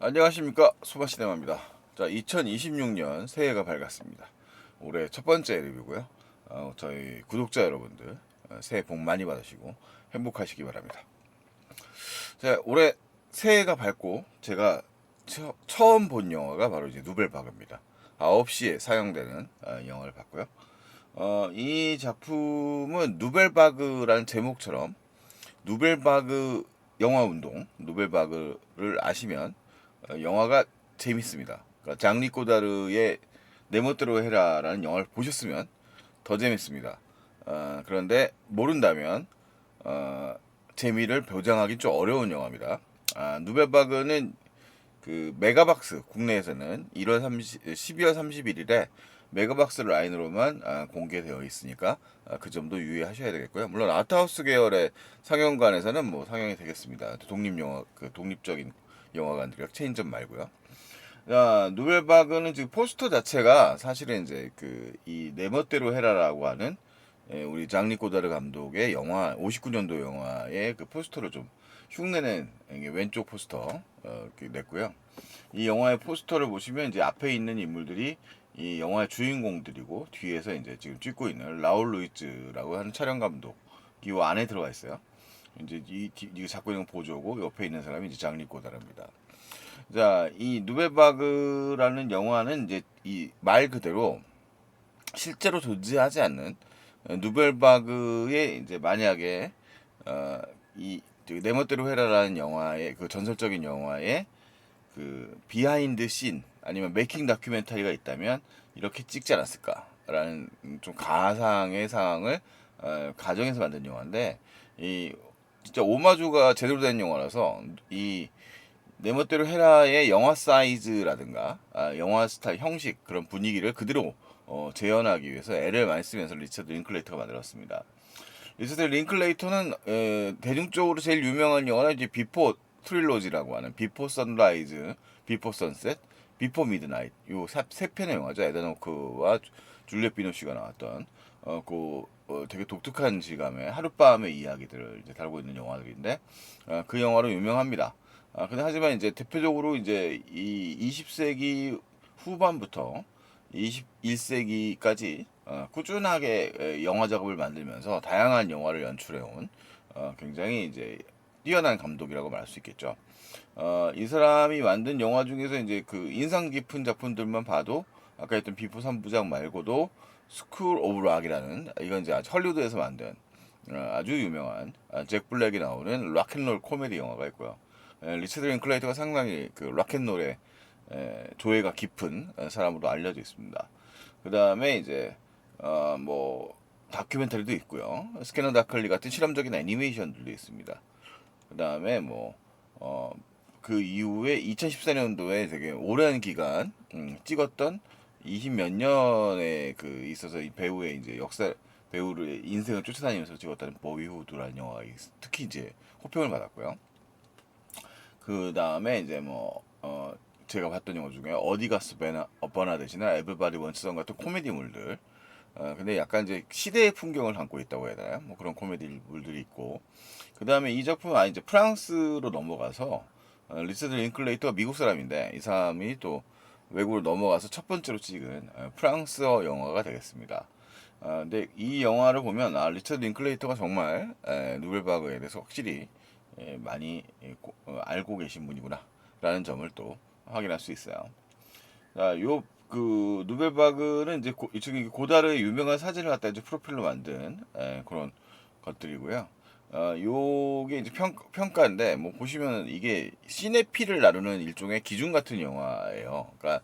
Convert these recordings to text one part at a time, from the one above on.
안녕하십니까, 소바시네마입니다. 자, 2026년 새해가 밝았습니다. 올해 첫 번째 리뷰고요. 저희 구독자 여러분들 새해 복 많이 받으시고 행복하시기 바랍니다. 자, 올해 새해가 밝고 제가 처음 본 영화가 바로 이제 누벨바그입니다. 9시에 상영되는 영화를 봤고요. 이 작품은 누벨바그라는 제목처럼 누벨바그 영화 운동, 누벨바그를 아시면 영화가 재밌습니다. 그러니까 장리 꼬다르의 내 멋대로 해라라는 영화를 보셨으면 더 재밌습니다. 그런데 모른다면 재미를 보장하기 좀 어려운 영화입니다. 누벨바그는 그 메가박스 국내에서는 12월 31일에 메가박스 라인으로만 공개되어 있으니까 그 점도 유의하셔야 되겠고요. 물론 아트하우스 계열의 상영관에서는 뭐 상영이 되겠습니다. 독립 영화 그 독립적인 영화관들 체인점 말고요. 누벨바그는 지금 포스터 자체가 사실은 이제 그 이 내 멋대로 해라라고 하는 우리 장리 꼬다르 감독의 영화 59년도 영화의 그 포스터를 좀 흉내낸 이게 왼쪽 포스터 이렇게 냈고요. 이 영화의 포스터를 보시면 이제 앞에 있는 인물들이 이 영화의 주인공들이고 뒤에서 이제 지금 찍고 있는 라울 루이즈라고 하는 촬영 감독 이 안에 들어가 있어요. 이제 이 잡고 있는 건 보조고 옆에 있는 사람이 이제 장리 꼬다르입니다. 자, 이 누베바그라는 영화는 이제 이 말 그대로 실제로 존재하지 않는 누벨바그의 이제 만약에 이내 멋대로 해라라는 영화의 그 전설적인 영화의 그 비하인드 씬 아니면 메이킹 다큐멘터리가 있다면 이렇게 찍지 않았을까라는 좀 가상의 상황을 가정해서 만든 영화인데 이 진짜 오마주가 제대로 된 영화라서 이 내 멋대로 헤라의 영화 사이즈라든가 영화 스타일 형식 그런 분위기를 그대로 재현하기 위해서 애를 많이 쓰면서 리처드 링클레이터가 만들었습니다. 리처드 링클레이터는 대중적으로 제일 유명한 영화는 이제 비포 트릴로지라고 하는 비포 선라이즈, 비포 선셋, 비포 미드나잇 요 세 편의 영화죠. 에단 호크와 줄리엣 비노시가 나왔던 되게 독특한 질감의 하룻밤의 이야기들을 이제 다루고 있는 영화들인데 그 영화로 유명합니다. 근데 하지만 이제 대표적으로 이제 이 20세기 후반부터 21세기까지 꾸준하게 영화 작업을 만들면서 다양한 영화를 연출해온 굉장히 이제 뛰어난 감독이라고 말할 수 있겠죠. 이 사람이 만든 영화 중에서 이제 그 인상 깊은 작품들만 봐도 아까 했던 비포 3부작 말고도 스쿨 오브 락이라는 이건 이제 헐리우드에서 만든 아주 유명한 잭 블랙이 나오는 락앤롤 코미디 영화가 있고요. 리처드 링클레이터가 상당히 그 락앤롤의 조예가 깊은 사람으로 알려져 있습니다. 그 다음에 이제 뭐 다큐멘터리도 있고요. 스캐너 다클리 같은 실험적인 애니메이션들도 있습니다. 그 다음에 그 이후에 2014년도에 되게 오랜 기간 찍었던 20 몇 년에 그 있어서 이 배우의 이제 역사 배우의 인생을 쫓아다니면서 찍었다는 보이후드라는 영화가 특히 이제 호평을 받았고요. 그 다음에 이제 제가 봤던 영화 중에 어디 갔어 버나데시나 에브리바디 원츠선 같은 코미디물들. 근데 약간 이제 시대의 풍경을 담고 있다고 해야 되나요? 뭐 그런 코미디물들이 있고. 그 다음에 이 작품은 이제 프랑스로 넘어가서 리처드 링클레이터가 미국 사람인데 이 사람이 또 외국으로 넘어가서 첫 번째로 찍은 프랑스어 영화가 되겠습니다. 근데 이 영화를 보면 리처드 링클레이터가 정말 누벨바그에 대해서 확실히 많이 알고 계신 분이구나 라는 점을 또 확인할 수 있어요. 자, 그 누벨바그는 이제 이쪽에 고다르의 유명한 사진을 갖다 이제 프로필로 만든 그런 것들이고요. 요게 이제 평가인데 뭐 보시면 이게 시네필을 나누는 일종의 기준 같은 영화예요. 그러니까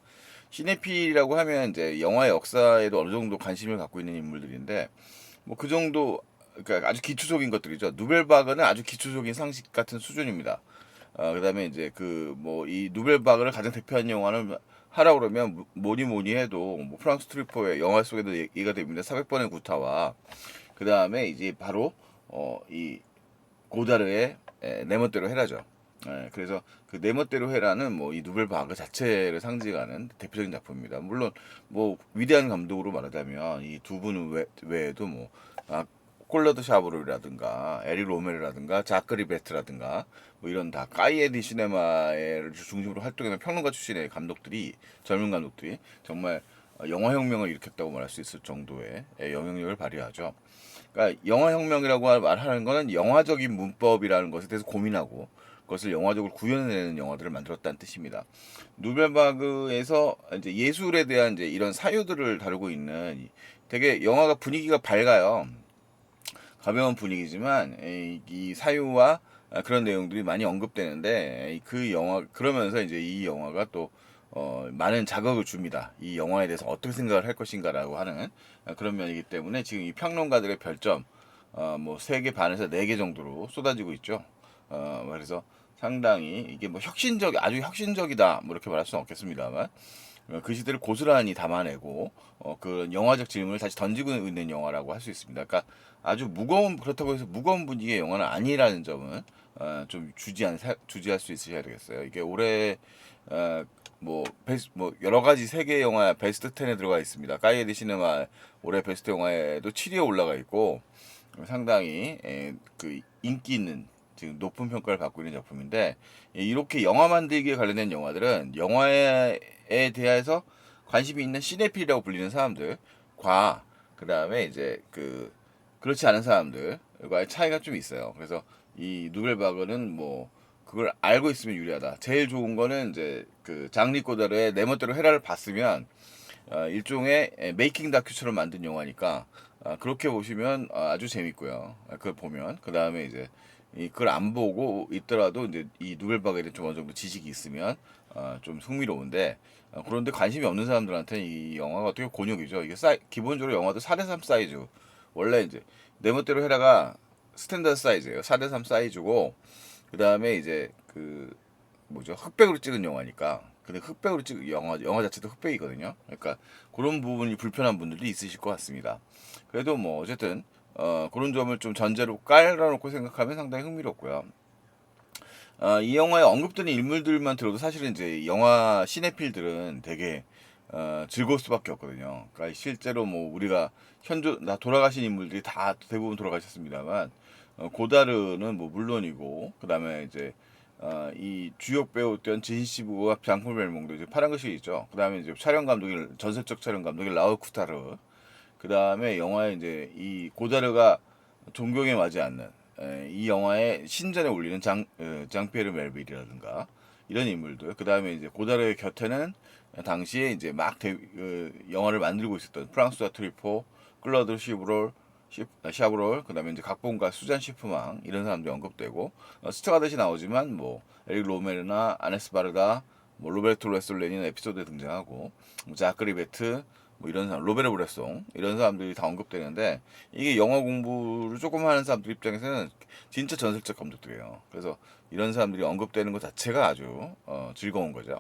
시네필이라고 하면 이제 영화의 역사에도 어느 정도 관심을 갖고 있는 인물들인데 뭐 그 정도 그러니까 아주 기초적인 것들이죠. 누벨바그는 아주 기초적인 상식 같은 수준입니다. 그다음에 이제 그 뭐 이 누벨바그를 가장 대표하는 영화를 하라 그러면 뭐니 뭐니 해도 뭐 프랑스 트리포의 영화 속에도 얘기가 됩니다. 400번의 구타와 그다음에 이제 바로 이 고다르의 내 멋대로 해라죠. 그래서 그 내 멋대로 해라는 뭐 이 누벨바그 자체를 상징하는 대표적인 작품입니다. 물론 뭐 위대한 감독으로 말하자면 이 두 분 외에도 뭐 콜러드 샤브르라든가 에릭 로메르라든가 자크리 베트라든가 뭐 이런 다 까이에디 시네마를 중심으로 활동하는 평론가 출신의 감독들이 젊은 감독들이 정말 영화 혁명을 일으켰다고 말할 수 있을 정도의 영향력을 발휘하죠. 그러니까 영화 혁명이라고 말하는 거는 영화적인 문법이라는 것에 대해서 고민하고 그것을 영화적으로 구현해내는 영화들을 만들었다는 뜻입니다. 누벨바그에서 이제 예술에 대한 이제 이런 사유들을 다루고 있는 되게 영화가 분위기가 밝아요. 가벼운 분위기지만 이 사유와 그런 내용들이 많이 언급되는데 그 영화 그러면서 이제 이 영화가 또 많은 자극을 줍니다. 이 영화에 대해서 어떻게 생각을 할 것인가라고 하는 그런 면이기 때문에 지금 이 평론가들의 별점 뭐 3개 반에서 4개 정도로 쏟아지고 있죠. 그래서 상당히 이게 뭐 아주 혁신적이다 뭐 이렇게 말할 수는 없겠습니다만 그 시대를 고스란히 담아내고 그런 영화적 질문을 다시 던지고 있는 영화라고 할 수 있습니다. 그러니까 아주 그렇다고 해서 무거운 분위기의 영화는 아니라는 점은 좀 주지할 수 있으셔야 되겠어요. 이게 올해 어, 뭐 여러 가지 세계 영화 베스트 10에 들어가 있습니다. 가이에디 시네마 올해 베스트 영화에도 7위에 올라가 있고 상당히 그 인기 있는 지금 높은 평가를 받고 있는 작품인데 이렇게 영화 만들기에 관련된 영화들은 영화에 대해서 관심이 있는 시네필이라고 불리는 사람들과 그 다음에 이제 그렇지 않은 사람들과의 차이가 좀 있어요. 그래서 이 누벨바그는 뭐 그걸 알고 있으면 유리하다. 제일 좋은 거는 이제 그 장리 꼬다르의 내 멋대로 헤라를 봤으면 일종의 메이킹 다큐처럼 만든 영화니까 그렇게 보시면 아주 재밌고요. 그걸 보면 그 다음에 이제 그걸 안 보고 있더라도 이제 이 누벨바그에 대한 좀 어느 정도 지식이 있으면 좀 흥미로운데 그런데 관심이 없는 사람들한테는 이 영화가 어떻게 곤욕이죠. 이게 기본적으로 영화도 4:3 사이즈 원래 이제 내 멋대로 헤라가 스탠다드 사이즈예요. 4:3 사이즈고 그 다음에 이제 뭐죠 흑백으로 찍은 영화니까 근데 흑백으로 찍은 영화 자체도 흑백이거든요. 그러니까 그런 부분이 불편한 분들도 있으실 것 같습니다. 그래도 뭐 어쨌든 그런 점을 좀 전제로 깔아놓고 생각하면 상당히 흥미롭고요. 이 영화에 언급되는 인물들만 들어도 사실은 이제 영화 시네필들은 되게 즐거울 수밖에 없거든요. 그러니까 실제로 뭐 우리가 돌아가신 인물들이 다 대부분 돌아가셨습니다만 고다르는 뭐 물론이고 그다음에 이제 이 주역 배우였던 제이시브와 장폴 벨몽도 이제 파란 글씨 있죠. 그다음에 이제 전설적 촬영 감독이 라우 쿠타르. 그다음에 영화에 이제 이 고다르가 존경에 맞지 않는 이 영화의 신전에 올리는 장피에르 멜빌이라든가 이런 인물들. 그다음에 이제 고다르의 곁에는 당시에 이제 영화를 만들고 있었던 프랑스와 트리포, 클로드 샤브롤, 그다음에 이제 각본가 수잔 시프망 이런 사람들이 언급되고 스튜어드시 나오지만 뭐 에릭 로메르나 아네스 바르다, 뭐 로베르토 레솔레니는 에피소드에 등장하고 뭐 자크리 베트 뭐 이런 사람, 로베르 브레송 이런 사람들이 다 언급되는데 이게 영화 공부를 조금 하는 사람들 입장에서는 진짜 전설적 감독들이에요. 그래서 이런 사람들이 언급되는 것 자체가 아주 즐거운 거죠.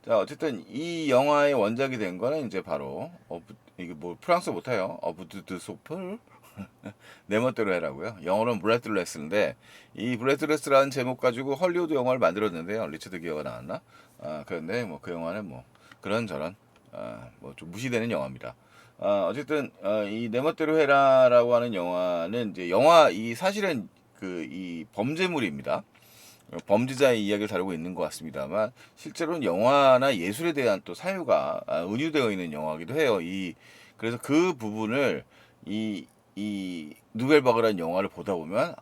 자, 어쨌든 이 영화의 원작이 된 거는 이제 바로 이게 뭐 프랑스 못해요. 어부드 소플 내 멋대로 해라고요. 영어로는 브레드레스인데 이 브레드레스라는 제목 가지고 헐리우드 영화를 만들었는데요. 리처드 기어가 나왔나? 그런데 뭐 그 영화는 뭐 그런저런 뭐 좀 무시되는 영화입니다. 어쨌든 이 내 멋대로 해라라고 하는 영화는 이제 이 사실은 이 범죄물입니다. 범죄자의 이야기를 다루고 있는 것 같습니다만 실제로는 영화나 예술에 대한 또 사유가 은유되어 있는 영화이기도 해요. 그래서 그 부분을 이 누벨바그라는 영화를 보다 보면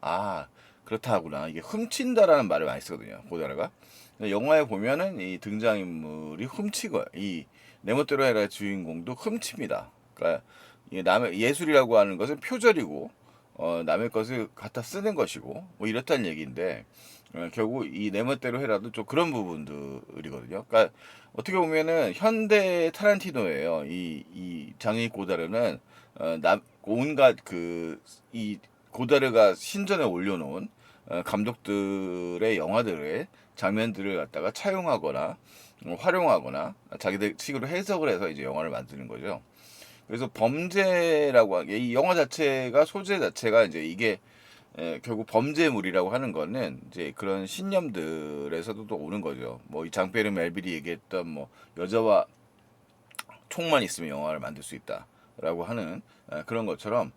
그렇다구나 이게 훔친다라는 말을 많이 쓰거든요. 고다라가 영화에 보면은 이 등장인물이 훔치고 이 내멋대로 해라 주인공도 훔칩니다. 그러니까 이 남의 예술이라고 하는 것은 표절이고 남의 것을 갖다 쓰는 것이고 뭐 이렇다는 얘기인데 결국 이 내 멋대로 해라도 좀 그런 부분들이거든요. 그러니까 어떻게 보면은 현대 타란티노예요. 이 장이 고다르는 온갖 이 고다르가 신전에 올려놓은 감독들의 영화들의 장면들을 갖다가 차용하거나 활용하거나 자기들 식으로 해석을 해서 이제 영화를 만드는 거죠. 그래서 범죄라고 하는 이 영화 자체가 소재 자체가 이제 이게 결국 범죄물이라고 하는 거는 이제 그런 신념들에서도 또 오는 거죠. 뭐 이 장페르 멜빌이 얘기했던 뭐 여자와 총만 있으면 영화를 만들 수 있다라고 하는 그런 것처럼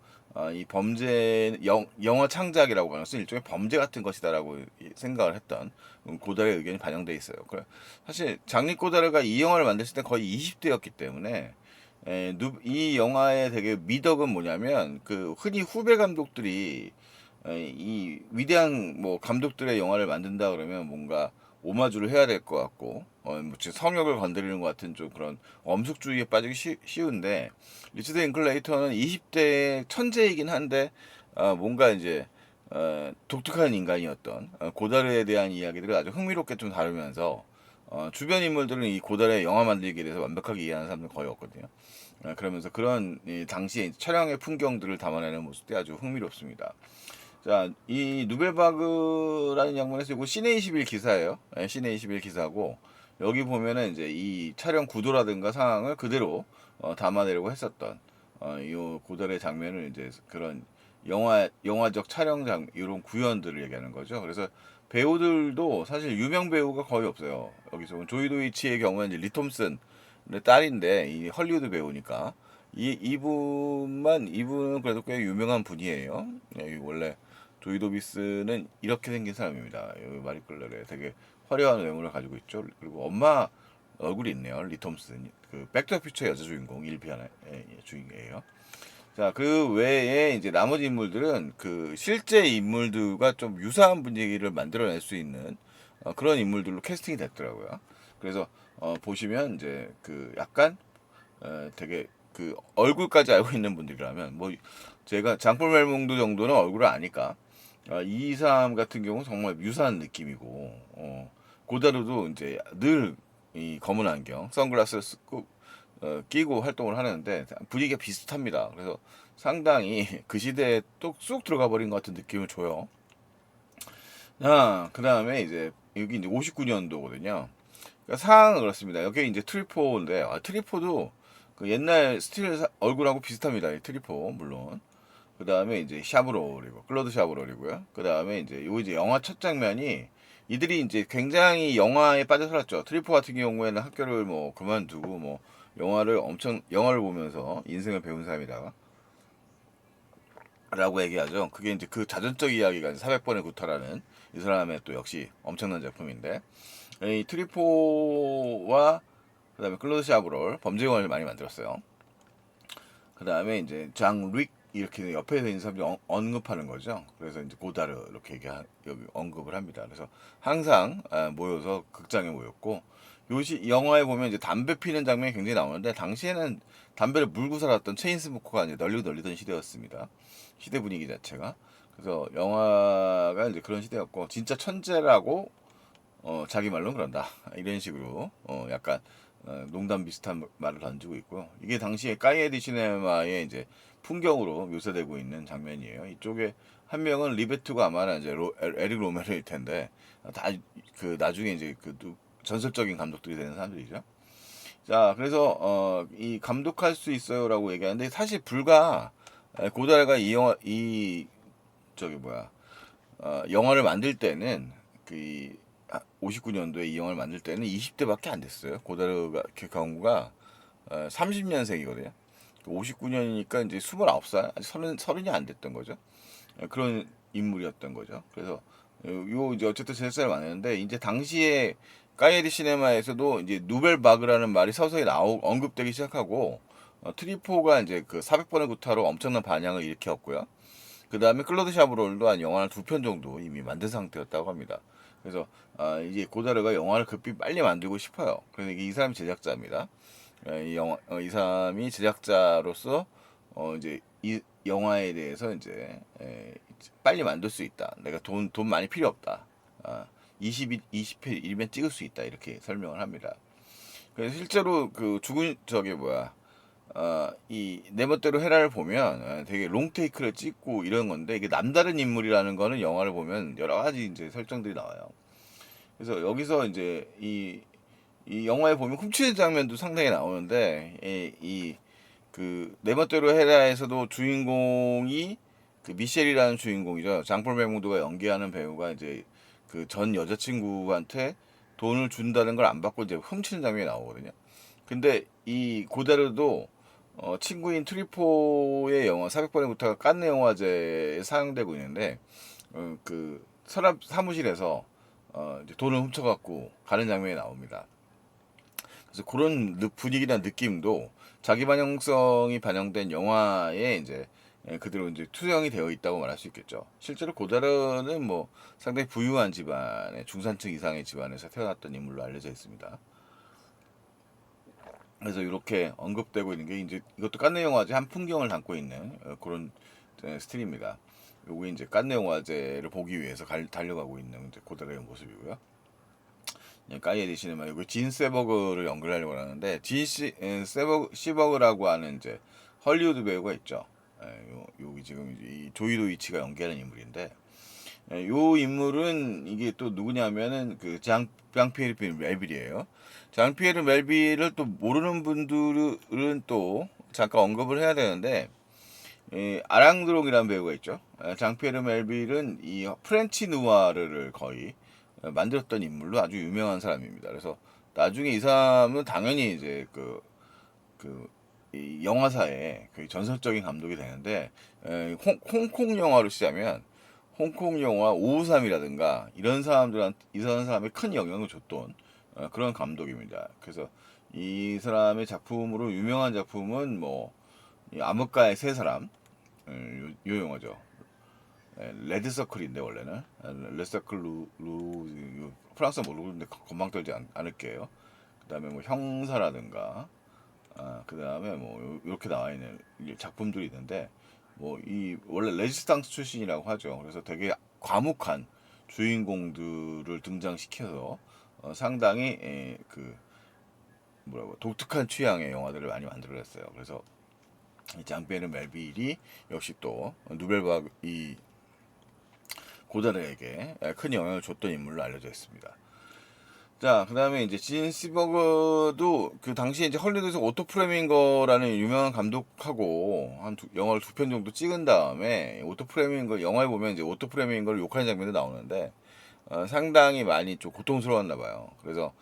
이 범죄 영어 창작이라고 하는 것은 일종의 범죄 같은 것이다라고 생각을 했던 고다르의 의견이 반영돼 있어요. 사실 장리 고다르가 이 영화를 만들었을 때 거의 20대였기 때문에 이 영화의 되게 미덕은 뭐냐면 그 흔히 후배 감독들이 이 위대한 뭐 감독들의 영화를 만든다 그러면 뭔가 오마주를 해야 될 것 같고 뭐 성역을 건드리는 것 같은 좀 그런 엄숙주의에 빠지기 쉬운데 리처드 링클레이터는 20대의 천재이긴 한데 뭔가 이제 독특한 인간이었던 고다르에 대한 이야기들을 아주 흥미롭게 좀 다루면서 주변 인물들은 이 고다르의 영화 만들기에 대해서 완벽하게 이해하는 사람들은 거의 없거든요. 그러면서 그런 이 당시의 촬영의 풍경들을 담아내는 모습이 아주 흥미롭습니다. 자, 이 누벨바그라는 양반에서 이거 시내 21 기사예요. 시내 21 기사고 여기 보면은 이제 이 촬영 구도라든가 상황을 그대로 담아내려고 했었던 이 고달의 장면을 이제 그런 영화적 촬영장 이런 구현들을 얘기하는 거죠. 그래서 배우들도 사실 유명 배우가 거의 없어요. 여기서 조이 도이치의 경우는 이제 리 톰슨의 딸인데 이 헐리우드 배우니까 이분은 그래도 꽤 유명한 분이에요. 원래 조이 도비스는 이렇게 생긴 사람입니다. 여기 마리끌레르에 되게 화려한 외모를 가지고 있죠. 그리고 엄마 얼굴이 있네요. 리 톰슨. 그 백투더퓨처 여자 주인공 1편의 주인공이에요. 자, 그 외에 이제 나머지 인물들은 그 실제 인물들과 좀 유사한 분위기를 만들어낼 수 있는 그런 인물들로 캐스팅이 됐더라고요. 그래서 보시면 이제 그 약간 되게 그 얼굴까지 알고 있는 분들이라면 뭐 제가 장폴 멜몽도 정도는 얼굴을 아니까 이 사람 같은 경우 정말 유사한 느낌이고 고다르도 이제 늘 이 검은 안경, 선글라스를 쓰고 끼고 활동을 하는데 분위기가 비슷합니다. 그래서 상당히 그 시대에 또 쑥 들어가 버린 것 같은 느낌을 줘요. 그 다음에 이제 여기 이제 59년도거든요. 그러니까 상황은 그렇습니다. 여기 이제 트리포인데 트리포도 그 옛날 스틸 얼굴하고 비슷합니다. 이 트리포 물론. 그 다음에 이제 샤브롤이고 클로드 샤브롤이고요. 그 다음에 이제 요 이제 영화 첫 장면이 이들이 이제 굉장히 영화에 빠져 살았죠. 트리포 같은 경우에는 학교를 뭐 그만두고 뭐 영화를 보면서 인생을 배운 사람이다. 라고 얘기하죠. 그게 이제 그 자전적 이야기가 400번의 구타라는 이 사람의 또 역시 엄청난 작품인데 이 트리포와 그다음에 클로드 샤브롤 범죄 영화를 많이 만들었어요. 그다음에 이제 장 릭 이렇게 옆에 있는 사람들이 언급하는 거죠. 그래서 이제 고다르 이렇게 여기 언급을 합니다. 그래서 항상 모여서 극장에 모였고 요시 영화에 보면 이제 담배 피는 장면이 굉장히 나오는데 당시에는 담배를 물고 살았던 체인스모커가 이제 널리던 시대였습니다. 시대 분위기 자체가. 그래서 영화가 이제 그런 시대였고 진짜 천재라고 자기 말로는 그런다. 이런 식으로 약간 농담 비슷한 말을 던지고 있고요. 이게 당시에 까이에디 시네마의 이제 풍경으로 묘사되고 있는 장면이에요. 이쪽에 한 명은 리베트가 아마는 이제 에릭 로메로일 텐데 다 그 나중에 이제 그 전설적인 감독들이 되는 사람들이죠. 자, 그래서 이 감독할 수 있어요라고 얘기하는데 사실 불과 고다르가 이 영화 이 저기 뭐야 영화를 만들 때는 그 59년도에 이 영화를 만들 때는 20대밖에 안 됐어요. 고다르가 경우가 30년생이거든요. 59년이니까 이제 29살, 아직 서른이 안 됐던 거죠. 그런 인물이었던 거죠. 그래서 요 이제 어쨌든 제 살 많았는데 이제 당시에 까이에리 시네마에서도 이제 누벨바그라는 말이 서서히 언급되기 시작하고 트리포가 이제 그 400번의 구타로 엄청난 반향을 일으켰고요. 그 다음에 클로드 샤브롤도 한 영화를 2편 정도 이미 만든 상태였다고 합니다. 그래서 이제 고다르가 영화를 급히 빨리 만들고 싶어요. 그래서 이 사람이 제작자입니다. 이 사람이 제작자로서 이제 이 영화에 대해서 이제 빨리 만들 수 있다. 내가 돈 많이 필요 없다. 20회일면 찍을 수 있다. 이렇게 설명을 합니다. 그래서 실제로 그 죽은 저기 뭐야 이 내 멋대로 헤라를 보면 되게 롱테이크를 찍고 이런 건데 이게 남다른 인물이라는 거는 영화를 보면 여러 가지 이제 설정들이 나와요. 그래서 여기서 이제 이 영화에 보면 훔치는 장면도 상당히 나오는데 그 내 멋대로 헤라에서도 주인공이 그 미셸이라는 주인공이죠. 장폴 베무드가 연기하는 배우가 이제 그 전 여자친구한테 돈을 준다는 걸 안 받고 이제 훔치는 장면이 나오거든요. 근데 이 고다르도 친구인 트리포의 영화 400번의 부탁가 칸느 영화제에 사용되고 있는데 그 서랍 사무실에서 이제 돈을 훔쳐갖고 가는 장면이 나옵니다. 그래서 그런 분위기나 느낌도 자기 반영성이 반영된 영화에 이제 그대로 이제 투영이 되어 있다고 말할 수 있겠죠. 실제로 고다르는 뭐 상당히 부유한 집안의 중산층 이상의 집안에서 태어났던 인물로 알려져 있습니다. 그래서 이렇게 언급되고 있는 게 이제 이것도 칸네 영화제 한 풍경을 담고 있는 그런 스틸입니다. 요게 이제 칸네 영화제를 보기 위해서 달려가고 있는 이제 고다르의 모습이고요. 까이에디 시네마 이거 진 세버그를 연결하려고 하는데 시버그라고 하는 이제 헐리우드 배우가 있죠. 여기 지금 이 조이 도이치가 연기하는 인물인데 요 인물은 이게 또 누구냐면은 그 장피에르 멜빌이에요. 장피에르 멜빌을 또 모르는 분들은 또 잠깐 언급을 해야 되는데 아랑드롱이라는 배우가 있죠. 장피에르 멜빌은 이 프렌치 누아르를 거의 만들었던 인물로 아주 유명한 사람입니다. 그래서 나중에 이 사람은 당연히 이제 이 영화사의 그 전설적인 감독이 되는데 홍콩 영화로 시작하면 홍콩 영화 553이라든가 이런 사람들한테 이런 사람에 큰 영향을 줬던 그런 감독입니다. 그래서 이 사람의 작품으로 유명한 작품은 뭐 암흑가의 세 사람 요 영화죠. 레드 서클인데 원래는 레드 서클 프랑스 모르는데 건방 떨지 않을게요. 그다음에 뭐 형사라든가 그다음에 뭐 이렇게 나와 있는 작품들이 있는데 뭐 이 원래 레지스탕스 출신이라고 하죠. 그래서 되게 과묵한 주인공들을 등장시켜서 상당히 그 뭐라고 독특한 취향의 영화들을 많이 만들어냈어요. 그래서 이 장베르 멜빌이 역시 또 누벨바그 이 고다르에게 큰 영향을 줬던 인물로 알려져 있습니다. 자, 그 다음에 이제 진 시버그도 그 당시에 이제 헐리우드에서 오토 프레밍거라는 유명한 감독하고 영화를 두 편 정도 찍은 다음에 오토 프레밍거 영화에 보면 이제 오토 프레밍거를 욕하는 장면도 나오는데 상당히 많이 좀 고통스러웠나 봐요. 그래서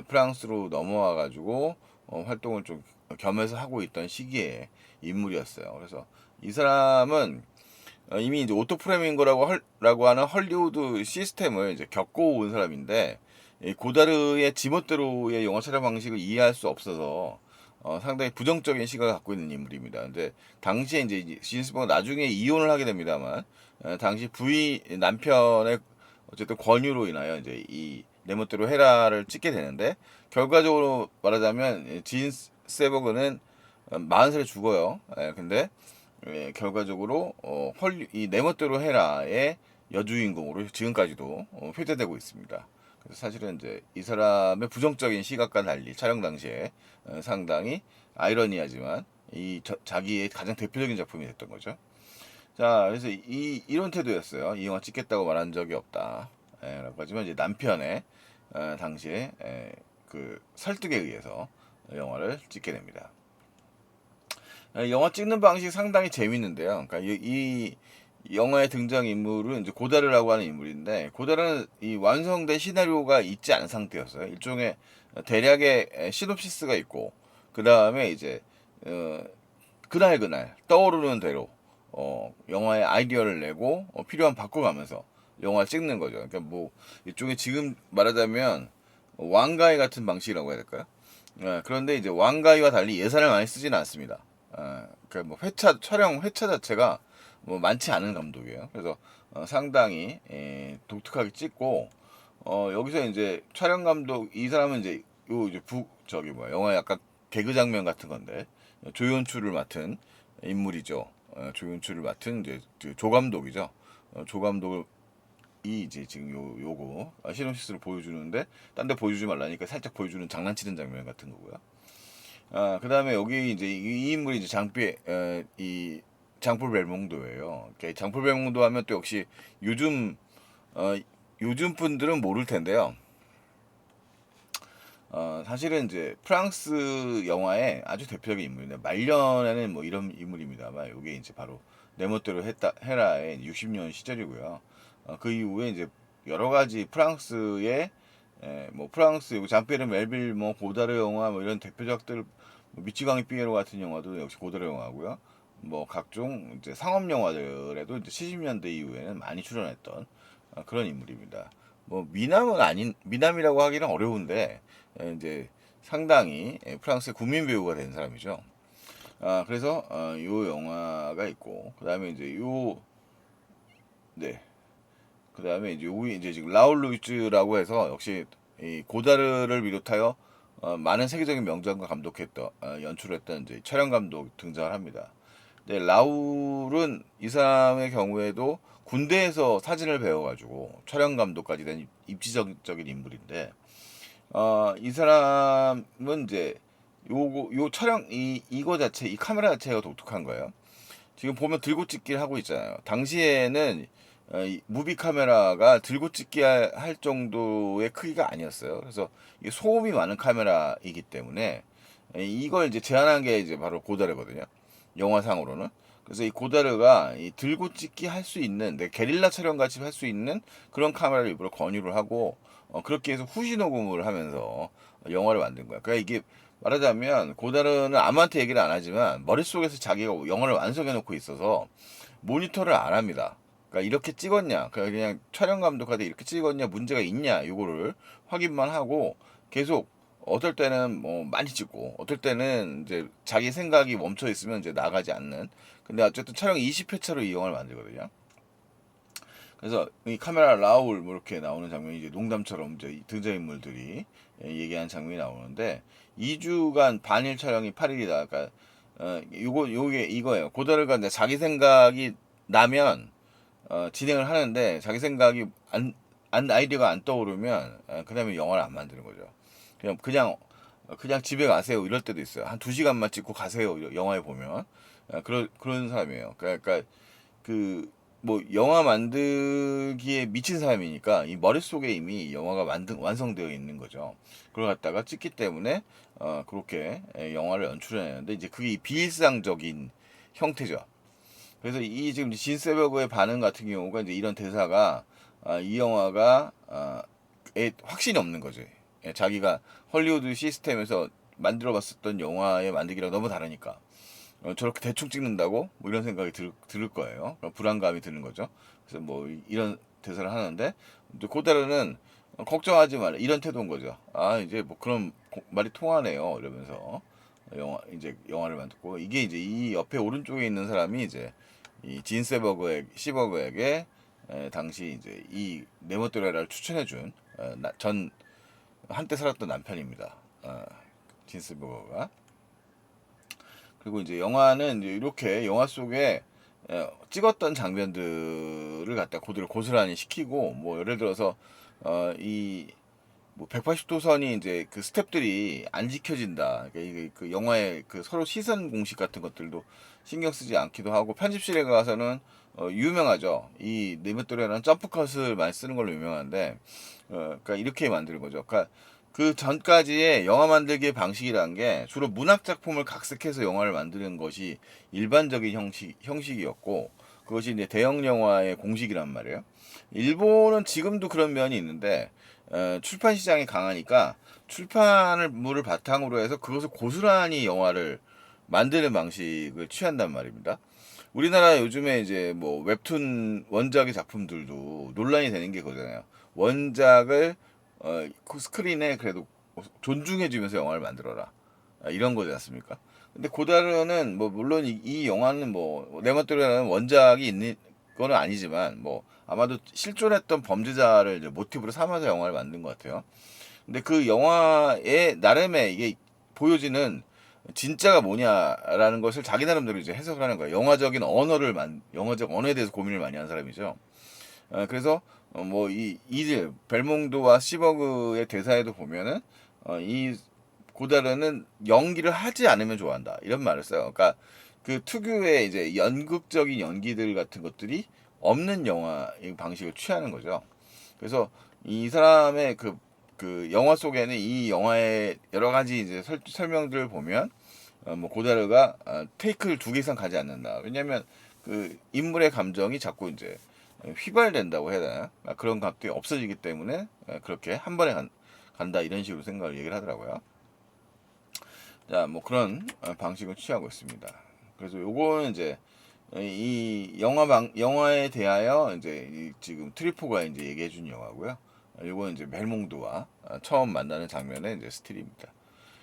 프랑스로 넘어와 가지고 활동을 좀 겸해서 하고 있던 시기에 인물이었어요. 그래서 이 사람은 이미 이제 오토 프레밍거라고 하는 헐리우드 시스템을 이제 겪고 온 사람인데 이 고다르의 지멋대로의 영화 촬영 방식을 이해할 수 없어서 상당히 부정적인 시각을 갖고 있는 인물입니다. 근데 당시에 이제 진스버가 나중에 이혼을 하게 됩니다만 당시 부인 남편의 어쨌든 권유로 인하여 이제 이 내 멋대로 헤라를 찍게 되는데 결과적으로 말하자면 진 세버그는 40살에 죽어요. 근데 결과적으로 이내 멋대로 헤라의 여주인공으로 지금까지도 회자되고 있습니다. 그래서 사실은 이제 이 사람의 부정적인 시각과 달리 촬영 당시에 상당히 아이러니하지만 자기의 가장 대표적인 작품이 됐던 거죠. 자, 그래서 이런 태도였어요. 이 영화 찍겠다고 말한 적이 없다. 라고 하지만 이제 남편의 당시에 그 설득에 의해서 영화를 찍게 됩니다. 영화 찍는 방식이 상당히 재밌는데요. 그러니까 이 영화의 등장 인물은 이제 고다르라고 하는 인물인데 고다르는 이 완성된 시나리오가 있지 않은 상태였어요. 일종의 대략의 시놉시스가 있고 그 다음에 이제 그날 떠오르는 대로 영화의 아이디어를 내고 필요한 바꿔가면서 영화를 찍는 거죠. 그러니까 뭐 일종의 지금 말하자면 왕가이 같은 방식이라고 해야 될까요? 그런데 이제 왕가이와 달리 예산을 많이 쓰지는 않습니다. 그러니까 뭐 촬영 회차 자체가 뭐 많지 않은 감독이에요. 그래서 상당히 독특하게 찍고 여기서 이제 촬영 감독 이 사람은 이제 요 이제 저기 뭐야 영화 약간 개그 장면 같은 건데 조연출을 맡은 인물이죠. 조연출을 맡은 이제 그 조 감독이죠. 조 감독이 이제 지금 요거 시놉시스를 보여주는데 딴 데 보여주지 말라니까 살짝 보여주는 장난치는 장면 같은 거고요. 그 다음에 여기 이제 이 인물이 이제 이 장폴 벨몽도예요. 장폴 벨몽도 하면 또 역시 요즘 어, 요즘 분들은 모를 텐데요. 사실은 이제 프랑스 영화의 아주 대표적인 인물인데 말년에는 뭐 이런 인물입니다만 이게 이제 바로 내 멋대로 헤라의 60년 시절이고요. 그 이후에 이제 여러 가지 프랑스의 뭐 프랑스 장피에르 멜빌 뭐 고다르 영화 뭐 이런 대표작들 미치광이 삐에로 같은 영화도 역시 고다르 영화고요. 뭐 각종 이제 상업 영화들에도 이제 70년대 이후에는 많이 출연했던 그런 인물입니다. 뭐 미남은 아닌 미남이라고 하기는 어려운데 이제 상당히 프랑스의 국민 배우가 된 사람이죠. 그래서 요 영화가 있고 그다음에 이제 요 네. 그다음에 이제 요 이제 지금 라울 루이즈라고 해서 역시 이 고다르를 비롯하여 많은 세계적인 명작과 감독했던 연출했던 이제 촬영 감독 등장을 합니다. 네, 라울은 이 사람의 경우에도 군대에서 사진을 배워가지고 촬영 감독까지 된 입지적인 인물인데, 이 사람은 이제 요 촬영 이거 자체 이 카메라 자체가 독특한 거예요. 지금 보면 들고 찍기를 하고 있잖아요. 당시에는 이 무비 카메라가 들고 찍기 할 정도의 크기가 아니었어요. 그래서 이게 소음이 많은 카메라이기 때문에 이걸 이제 제한한 게 이제 바로 고다르거든요. 영화상으로는. 그래서 이 고다르가 이 들고 찍기 할 수 있는, 게릴라 촬영 같이 할 수 있는 그런 카메라를 일부러 권유를 하고, 그렇게 해서 후시 녹음을 하면서 영화를 만든 거야. 그러니까 이게 말하자면 고다르는 아무한테 얘기를 안 하지만 머릿속에서 자기가 영화를 완성해 놓고 있어서 모니터를 안 합니다. 그러니까 이렇게 찍었냐, 그냥 촬영 감독한테 이렇게 찍었냐, 문제가 있냐, 요거를 확인만 하고 계속 어떨 때는 뭐 많이 찍고 어떨 때는 이제 자기 생각이 멈춰 있으면 이제 나가지 않는. 근데 어쨌든 촬영 20회차로 이 영화를 만들거든요. 그래서 이 카메라 라울 뭐 이렇게 나오는 장면이 이제 농담처럼 이제 등장인물들이 얘기하는 장면이 나오는데 2주간 반일 촬영이 8일이다. 그러니까 요게 이거예요. 고다르가 이제 자기 생각이 나면 진행을 하는데 자기 생각이 아이디어가 안 떠오르면 그다음에 영화를 안 만드는 거죠. 그냥 집에 가세요. 이럴 때도 있어요. 한 2시간만 찍고 가세요. 영화에 보면 그런 사람이에요. 그러니까 그 뭐 영화 만들기에 미친 사람이니까 이 머릿속에 이미 영화가 완성되어 있는 거죠. 그걸 갖다가 찍기 때문에 그렇게 영화를 연출해내는데 이제 그게 비일상적인 형태죠. 그래서 이 지금 진 세버그의 반응 같은 경우가 이제 이런 대사가 이 영화가 확신이 없는 거죠. 자기가 헐리우드 시스템에서 만들어 봤었던 영화의 만들기랑 너무 다르니까. 저렇게 대충 찍는다고? 뭐 이런 생각이 들을 거예요. 불안감이 드는 거죠. 그래서 뭐 이런 대사를 하는데 고다르는 걱정하지 말라 이런 태도인 거죠. 이제 뭐 그런 말이 통하네요. 이러면서 이제 영화를 만들고 이게 이제 이 옆에 오른쪽에 있는 사람이 이제 이 진 시버그에게 당시 이제 이 네모토레라를 추천해준 전 한때 살았던 남편입니다. 진 시버그가. 그리고 이제 영화는 이제 이렇게 영화 속에 찍었던 장면들을 갖다 고들을 고스란히 시키고 뭐 예를 들어서 이뭐 180도 선이 이제 그 스텝들이 안 지켜진다. 그러니까 이게 그 영화의 그 서로 시선 공식 같은 것들도 신경 쓰지 않기도 하고 편집실에 가서는 유명하죠. 이 네메토레라는 점프컷을 많이 쓰는 걸로 유명한데 그러니까 이렇게 만드는 거죠. 그러니까 그 전까지의 영화 만들기의 방식이라는 게 주로 문학 작품을 각색해서 영화를 만드는 것이 일반적인 형식이었고 그것이 이제 대형 영화의 공식이란 말이에요. 일본은 지금도 그런 면이 있는데 출판 시장이 강하니까 출판물을 바탕으로 해서 그것을 고스란히 영화를 만드는 방식을 취한단 말입니다. 우리나라 요즘에 이제 뭐 웹툰 원작의 작품들도 논란이 되는 게 그거잖아요. 원작을 그 스크린에 그래도 존중해주면서 영화를 만들어라. 이런 거지 않습니까? 근데 고다르는 뭐 물론 이 영화는 뭐 네모토리라는 원작이 있는 거는 아니지만 뭐 아마도 실존했던 범죄자를 이제 모티브로 삼아서 영화를 만든 것 같아요. 근데 그 영화의 나름의 이게 보여지는 진짜가 뭐냐라는 것을 자기 나름대로 이제 해석을 하는 거예요. 영화적 언어에 대해서 고민을 많이 한 사람이죠. 그래서 뭐 이들 벨몽도와 시버그의 대사에도 보면은 이 고다르는 연기를 하지 않으면 좋아한다 이런 말을 써요. 그러니까 그 특유의 이제 연극적인 연기들 같은 것들이 없는 영화 방식을 취하는 거죠. 그래서 이 사람의 그 영화 속에는 이 영화의 여러 가지 이제 설명들을 보면 뭐 고다르가 테이크를 2개 이상 가지 않는다. 왜냐면 그 인물의 감정이 자꾸 이제 휘발된다고 해야 되나? 그런 감정이 없어지기 때문에 그렇게 한 번에 간다 이런 식으로 생각을 얘기를 하더라고요. 자, 뭐 그런 방식을 취하고 있습니다. 그래서 요거는 이제 이 영화에 대하여 이제 지금 트리포가 이제 얘기해 준 영화고요. 요거는 이제 벨몽드와 처음 만나는 장면의 이제 스틸입니다.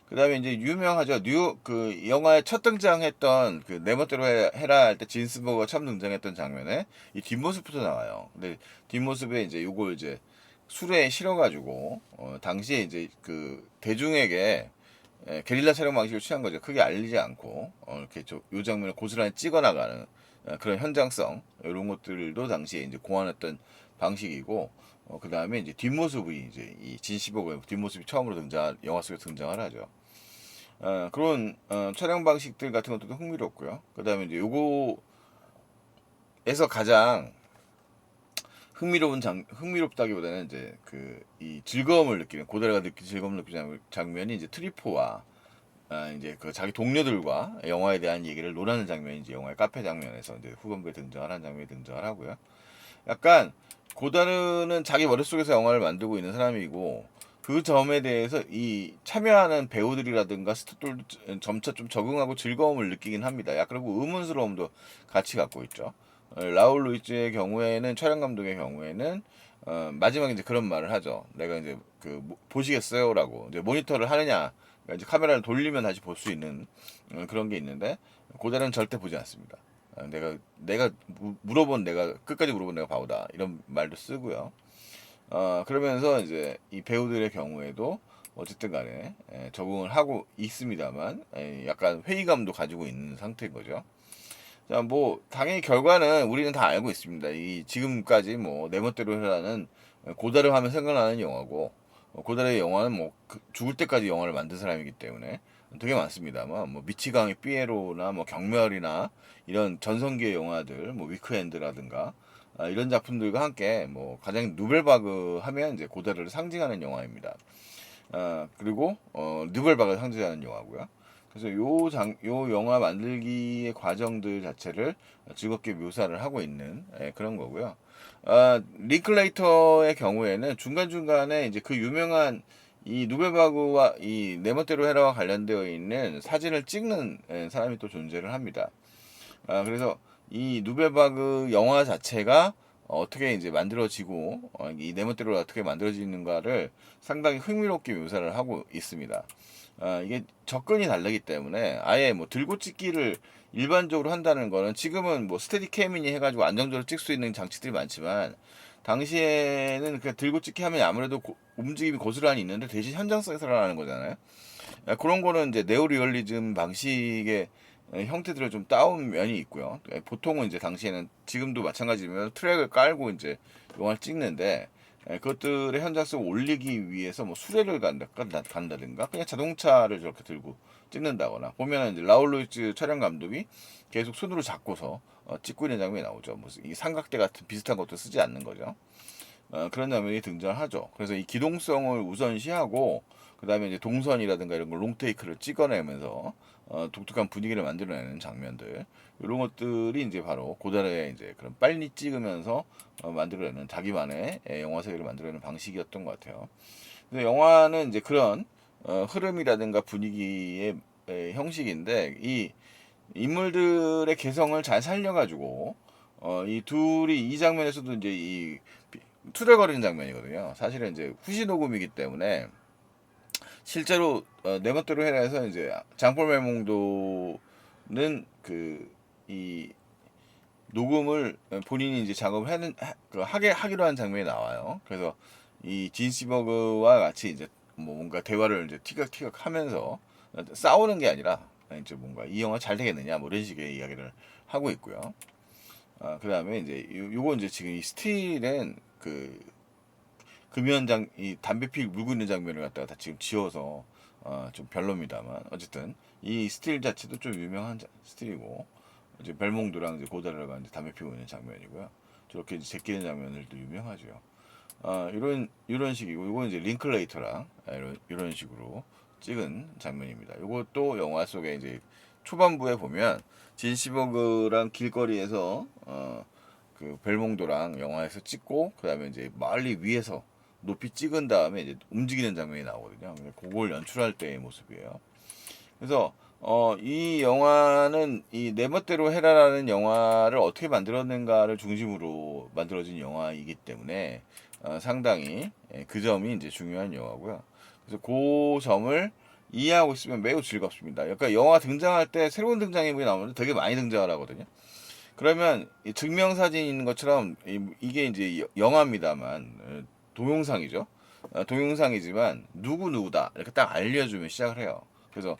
그다음에 이제 유명하죠. 그 영화에 첫 등장했던 그 내 멋대로 해라 할 때 진스버거가 처음 등장했던 장면에 이 뒷모습부터 나와요. 근데 뒷모습에 이제 요걸 이제 술에 실어가지고 당시에 이제 그 대중에게 게릴라 촬영 방식을 취한 거죠. 크게 알리지 않고 이렇게 요 장면을 고스란히 찍어 나가는 그런 현장성 이런 것들도 당시에 이제 고안했던 방식이고 그 다음에 이제 뒷모습이 이제 이 진시버거의 뒷모습이 처음으로 영화 속에 등장을 하죠. 그런 촬영 방식들 같은 것도 흥미롭고요. 그 다음에 이제 요거에서 가장 흥미롭다기보다는 이제 그 이 즐거움을 느끼는 고다르가 즐거움을 느끼는 장면이 이제 트리포와 이제 그 자기 동료들과 영화에 대한 얘기를 논하는 장면이 이제 영화의 카페 장면에서 이제 후반부에 등장을 한 장면이 등장을 하고요. 약간 고다르는 자기 머릿속에서 영화를 만들고 있는 사람이고 그 점에 대해서 이 참여하는 배우들이라든가 스태프들도 점차 좀 적응하고 즐거움을 느끼긴 합니다. 야, 그리고 의문스러움도 같이 갖고 있죠. 라울 루이즈의 경우에는 촬영 감독의 경우에는 마지막에 이제 그런 말을 하죠. 내가 이제 그 보시겠어요라고 이제 모니터를 하느냐, 그러니까 이제 카메라를 돌리면 다시 볼 수 있는 그런 게 있는데 고다르는 절대 보지 않습니다. 내가 물어본 내가 끝까지 물어본 내가 바보다 이런 말도 쓰고요. 그러면서 이제 이 배우들의 경우에도 어쨌든 간에 적응을 하고 있습니다만 약간 회의감도 가지고 있는 상태인 거죠. 자, 뭐 당연히 결과는 우리는 다 알고 있습니다. 이 지금까지 뭐 내 멋대로 해라는 고다르 하면 생각나는 영화고 고다르의 영화는 뭐 죽을 때까지 영화를 만든 사람이기 때문에 되게 많습니다만 뭐 미치광이 삐에로나 뭐 경멸이나 이런 전성기의 영화들 뭐 위크엔드라든가 이런 작품들과 함께 뭐 가장 누벨바그 하면 이제 고다르를 상징하는 영화입니다. 그리고 누벨바그를 상징하는 영화고요. 그래서 요 영화 만들기의 과정들 자체를 즐겁게 묘사를 하고 있는 그런 거고요. 링클레이터의 경우에는 중간중간에 이제 그 유명한 이 누벨바그와 이 내 멋대로 해라와 관련되어 있는 사진을 찍는 사람이 또 존재를 합니다. 그래서 이 누벨바그 영화 자체가 어떻게 이제 만들어지고 이 네모대로 어떻게 만들어지는가를 상당히 흥미롭게 묘사를 하고 있습니다. 이게 접근이 다르기 때문에 아예 뭐 들고 찍기를 일반적으로 한다는 거는 지금은 뭐 스테디캠이니 해가지고 안정적으로 찍을 수 있는 장치들이 많지만 당시에는 그냥 들고 찍기 하면 아무래도 움직임이 고스란히 있는데 대신 현장성이 살아나는 거잖아요. 그런 거는 이제 네오리얼리즘 방식의 형태들을 좀 따온 면이 있고요. 보통은 이제 당시에는 지금도 마찬가지면 트랙을 깔고 이제 영화를 찍는데 그것들의 현장성을 올리기 위해서 뭐 수레를 간다든가 그냥 자동차를 저렇게 들고 찍는다거나 보면은 이제 라울 루이즈 촬영 감독이 계속 손으로 잡고서 찍고 있는 장면이 나오죠. 무슨 이 삼각대 같은 비슷한 것도 쓰지 않는 거죠. 그런 장면이 등장하죠. 그래서 이 기동성을 우선시하고 그 다음에 이제 동선이라든가 이런 걸 롱테이크를 찍어내면서 독특한 분위기를 만들어내는 장면들 이런 것들이 이제 바로 고다르의 이제 그런 빨리 찍으면서 만들어내는 자기만의 영화 세계를 만들어내는 방식이었던 것 같아요. 그래서 영화는 이제 그런 흐름이라든가 분위기의 형식인데 이 인물들의 개성을 잘 살려가지고 이 둘이 이 장면에서도 이제 이 투덜거리는 장면이거든요. 사실은 이제 후시 녹음이기 때문에 실제로 내 멋대로 해라 해서 이제 장폴 멜몽도는 그 이 녹음을 본인이 이제 작업을 하기로 한 장면이 나와요. 그래서 이 진시버그와 같이 이제 뭐 뭔가 대화를 이제 티격티격 하면서 싸우는 게 아니라 이제 뭔가 이 영화 잘 되겠느냐 뭐 이런 식의 이야기를 하고 있고요. 그 다음에 이제 요거 이제 지금 이 스틸은 그 금연장 이 담배 피 물고 있는 장면을 갖다가 다 지금 지워서 좀 별로입니다만 어쨌든 이 스틸 자체도 좀 유명한 스틸이고 이제 벨몽드랑 이제 고다르가 이제 담배 피우고 있는 장면이고요. 저렇게 이제 제끼는 장면들도 유명하죠. 이런 식이고 이건 이제 링클레이터랑 이런 식으로 찍은 장면입니다. 이것도 영화 속에 이제 초반부에 보면 진시버그랑 길거리에서 그 벨몽도랑 영화에서 찍고 그다음에 이제 멀리 위에서 높이 찍은 다음에 이제 움직이는 장면이 나오거든요. 그걸 연출할 때의 모습이에요. 그래서 이 영화는 이 내 멋대로 해라라는 영화를 어떻게 만들었는가를 중심으로 만들어진 영화이기 때문에 상당히 그 점이 이제 중요한 영화고요. 그래서 그 점을 이해하고 있으면 매우 즐겁습니다. 그러니까 영화 등장할 때 새로운 등장인물이 나오면 되게 많이 등장을 하거든요. 그러면 이 증명사진 있는 것처럼 이게 이제 영화입니다만 동영상이죠. 동영상이지만 누구 누구다 이렇게 딱 알려주면 시작을 해요. 그래서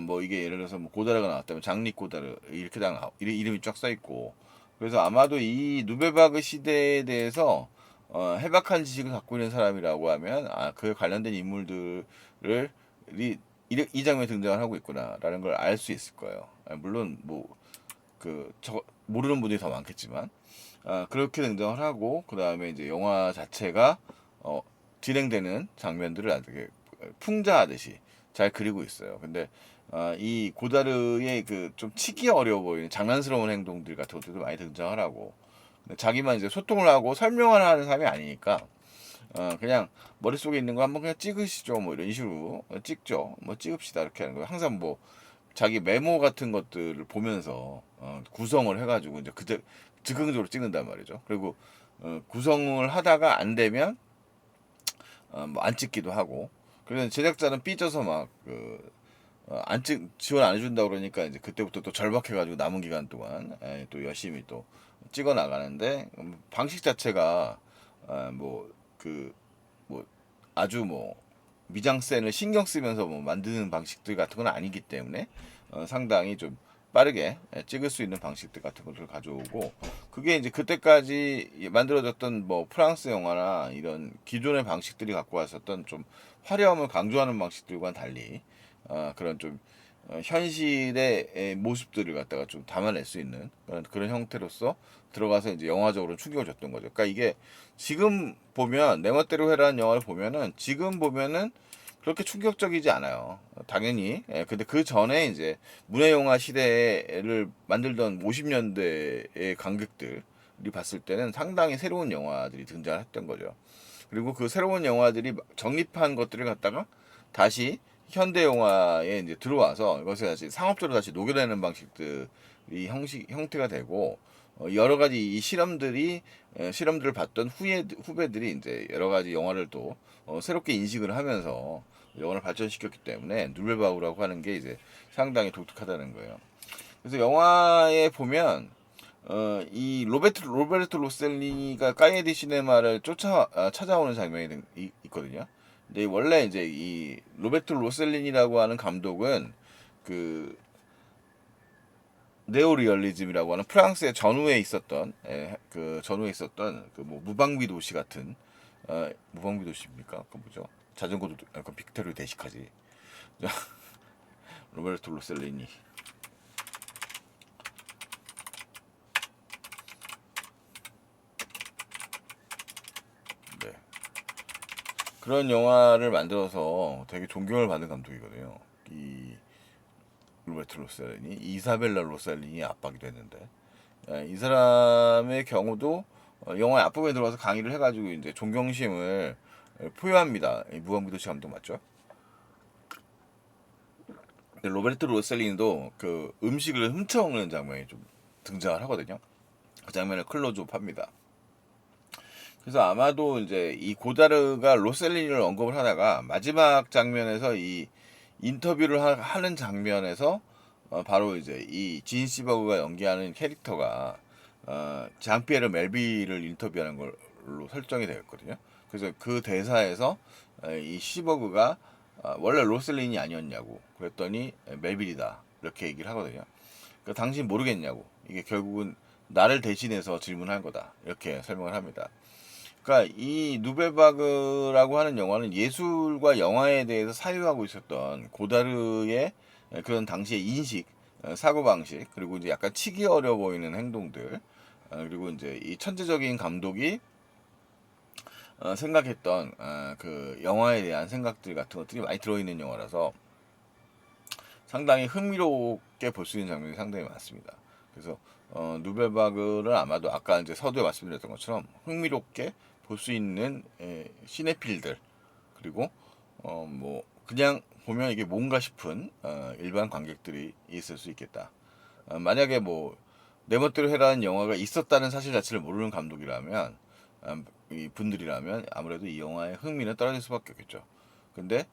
뭐 이게 예를 들어서 뭐 고다르가 나왔다면 장리 고다르 이렇게 딱 이름이 쫙 써 있고, 그래서 아마도 이 누베바그 시대에 대해서 해박한 지식을 갖고 있는 사람이라고 하면 그 관련된 인물들을 이 장면에 등장을 하고 있구나라는 걸 알 수 있을 거예요. 물론 뭐 모르는 분들이 더 많겠지만 그렇게 등장을 하고, 그 다음에 이제 영화 자체가 진행되는 장면들을 아주 풍자하듯이 잘 그리고 있어요. 근데 이 고다르의 그 좀 치기 어려워 보이는 장난스러운 행동들 같은 것들도 많이 등장을 하고, 근데 자기만 이제 소통을 하고 설명을 하는 사람이 아니니까 그냥 머릿속에 있는 거 한번 그냥 찍으시죠 뭐 이런 식으로 찍죠, 뭐 찍읍시다 이렇게 하는 거예요. 항상 뭐 자기 메모 같은 것들을 보면서 구성을 해가지고 이제 그때 즉흥적으로 찍는단 말이죠. 그리고 구성을 하다가 안 되면 뭐 안 찍기도 하고, 그래서 제작자는 삐져서 지원 안 해준다 그러니까 이제 그때부터 또 절박해가지고 남은 기간 동안 또 열심히 또 찍어 나가는데, 방식 자체가 뭐 아주 뭐 미장센을 신경 쓰면서 뭐 만드는 방식들 같은 건 아니기 때문에 상당히 좀 빠르게 찍을 수 있는 방식들 같은 것들을 가져오고, 그게 이제 그때까지 만들어졌던 뭐 프랑스 영화나 이런 기존의 방식들이 갖고 왔었던 좀 화려함을 강조하는 방식들과는 달리 그런 좀 현실의 모습들을 갖다가 좀 담아낼 수 있는 그런 형태로서 들어가서 이제 영화적으로 충격을 줬던 거죠. 그러니까 이게 지금 보면 내 멋대로 해라는 영화를 보면은 지금 보면은 그렇게 충격적이지 않아요. 당연히. 근데 그 전에 이제 문해영화 시대를 만들던 50년대의 관객들이 봤을 때는 상당히 새로운 영화들이 등장했던 거죠. 그리고 그 새로운 영화들이 정립한 것들을 갖다가 다시 현대 영화에 이제 들어와서 이것을 다시 상업적으로 다시 녹여내는 방식들이 형태가 되고, 여러 가지 이 실험들을 봤던 후배들이 이제 여러 가지 영화를 또 새롭게 인식을 하면서 영화를 발전시켰기 때문에 누르바우라고 하는 게 이제 상당히 독특하다는 거예요. 그래서 영화에 보면 이 로베르토 로셀리가 까이에디 시네마를 찾아오는 장면이 있거든요. 근데 원래 이제 이 로베르토 로셀리니라고 하는 감독은 그 네오리얼리즘이라고 하는 프랑스의 전후에 있었던 그 뭐 무방비 도시 같은 무방비 도시입니까? 그 뭐죠? 자전거도 약간 빅토르 대식하지. 로베르토 로셀리니. 네. 그런 영화를 만들어서 되게 존경을 받는 감독이거든요. 이 로베르토 로셀리니, 이사벨라 로셀리니 아빠기도 했는데, 이 사람의 경우도 영화의 앞부분에 들어와서 강의를 해가지고 이제 존경심을 표현합니다. 무방비 도시 감독 맞죠? 로베르토 로셀리니도 그 음식을 훔쳐먹는 장면이 좀 등장을 하거든요. 그 장면을 클로즈업 합니다. 그래서 아마도 이제 이 고다르가 로셀리니를 언급을 하다가 마지막 장면에서 이 인터뷰를 하는 장면에서 바로 이제 이 진 시버그가 연기하는 캐릭터가 장피에르 멜비를 인터뷰하는 걸로 설정이 되었거든요. 그래서 그 대사에서 이 시버그가 원래 로셀린이 아니었냐고 그랬더니 멜빌이다 이렇게 얘기를 하거든요. 그러니까 당신 모르겠냐고, 이게 결국은 나를 대신해서 질문한 거다 이렇게 설명을 합니다. 그러니까 이 누베바그라고 하는 영화는 예술과 영화에 대해서 사유하고 있었던 고다르의 그런 당시의 인식, 사고방식, 그리고 이제 약간 치기 어려 보이는 행동들, 그리고 이제 이 천재적인 감독이 생각했던 그 영화에 대한 생각들 같은 것들이 많이 들어있는 영화라서 상당히 흥미롭게 볼 수 있는 장면이 상당히 많습니다. 그래서 누벨바그를 아마도 아까 이제 서두에 말씀드렸던 것처럼 흥미롭게 볼 수 있는 시네필들, 그리고 뭐 그냥 보면 이게 뭔가 싶은 일반 관객들이 있을 수 있겠다. 만약에 뭐 내 멋대로 해라는 영화가 있었다는 사실 자체를 모르는 감독이라면 이 분들이라면 아무래도 이 영화의 흥미는 떨어질 수밖에 없겠죠. 근데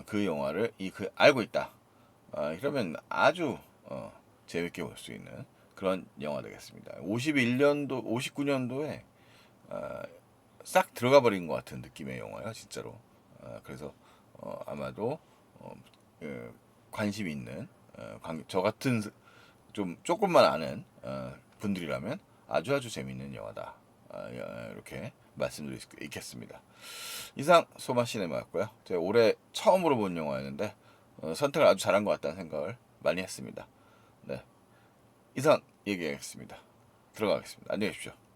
그 영화를 알고 있다. 이러면 아주 재밌게 볼 수 있는 그런 영화 되겠습니다. 51년도, 59년도에 싹 들어가 버린 것 같은 느낌의 영화예요, 진짜로. 그래서 아마도 어, 관심 있는 저 같은 좀 조금만 아는 분들이라면 아주 재밌는 영화다. 이렇게 말씀드릴 수 있겠습니다. 이상 소마 시네마였고요. 제가 올해 처음으로 본 영화였는데 선택을 아주 잘한 것 같다는 생각을 많이 했습니다. 네, 이상 얘기하겠습니다. 들어가겠습니다. 안녕히 계십시오.